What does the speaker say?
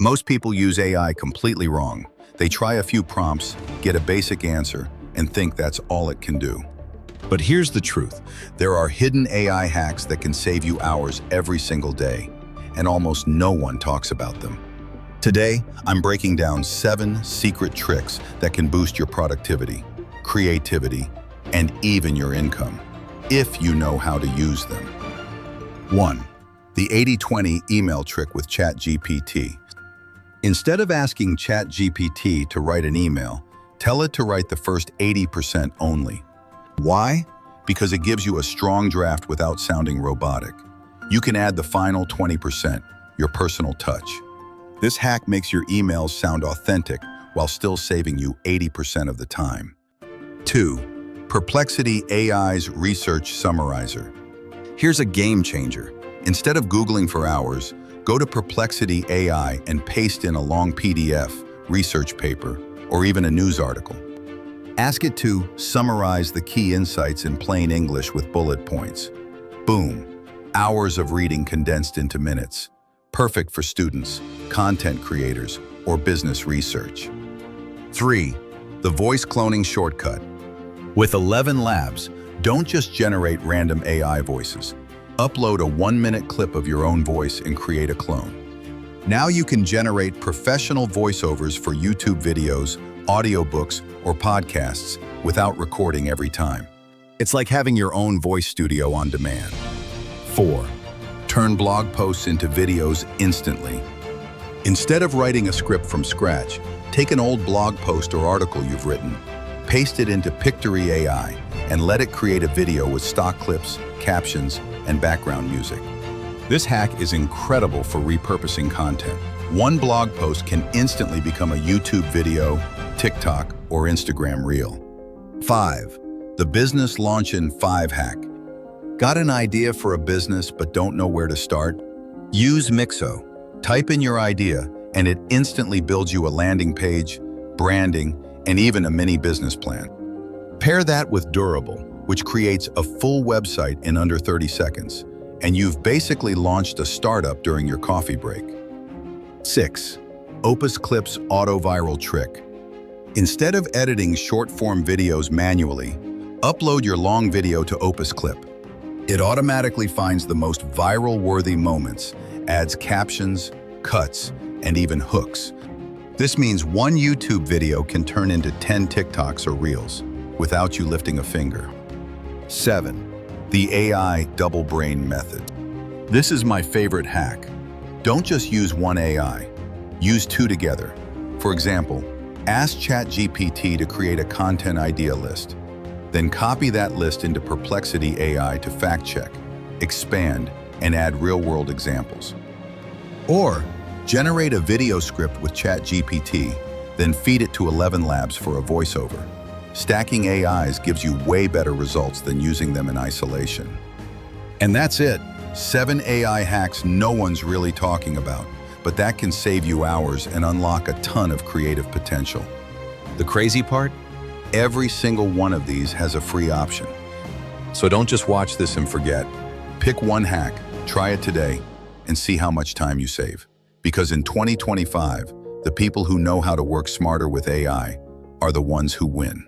Most people use AI completely wrong. They try a few prompts, get a basic answer, and think that's all it can do. But here's the truth. There are hidden AI hacks that can save you hours every single day, and almost no one talks about them. Today, I'm breaking down 7 secret tricks that can boost your productivity, creativity, and even your income, if you know how to use them. 1. The 80-20 email trick with ChatGPT. Instead of asking ChatGPT to write an email, tell it to write the first 80% only. Why? Because it gives you a strong draft without sounding robotic. You can add the final 20%, your personal touch. This hack makes your emails sound authentic while still saving you 80% of the time. 2. Perplexity AI's Research Summarizer. Here's a game changer. Instead of Googling for hours, go to Perplexity AI and paste in a long PDF, research paper, or even a news article. Ask it to summarize the key insights in plain English with bullet points. Boom! Hours of reading condensed into minutes. Perfect for students, content creators, or business research. 3. The voice cloning shortcut. With ElevenLabs, don't just generate random AI voices. Upload a 1-minute clip of your own voice and create a clone. Now you can generate professional voiceovers for YouTube videos, audiobooks, or podcasts without recording every time. It's like having your own voice studio on demand. 4. Turn blog posts into videos instantly. Instead of writing a script from scratch, take an old blog post or article you've written, paste it into Pictory AI, and let it create a video with stock clips, captions, and background music. This hack is incredible for repurposing content. One blog post can instantly become a YouTube video, TikTok, or Instagram reel. 5. The Business Launch in 5 hack. Got an idea for a business but don't know where to start? Use Mixo. Type in your idea and it instantly builds you a landing page, branding, and even a mini business plan. Pair that with Durable, which creates a full website in under 30 seconds, and you've basically launched a startup during your coffee break. 6. Opus Clips auto-viral trick. Instead of editing short-form videos manually, upload your long video to Opus Clip. It automatically finds the most viral-worthy moments, adds captions, cuts, and even hooks. This means one YouTube video can turn into 10 TikToks or Reels without you lifting a finger. 7. The AI double brain method. This is my favorite hack. Don't just use one AI. Use 2 together. For example, ask ChatGPT to create a content idea list. Then copy that list into Perplexity AI to fact-check, expand, and add real-world examples. Or generate a video script with ChatGPT, then feed it to ElevenLabs for a voiceover. Stacking AIs gives you way better results than using them in isolation. And that's it. 7 AI hacks no one's really talking about, but that can save you hours and unlock a ton of creative potential. The crazy part? Every single one of these has a free option. So don't just watch this and forget. Pick one hack, try it today, and see how much time you save. Because in 2025, the people who know how to work smarter with AI are the ones who win.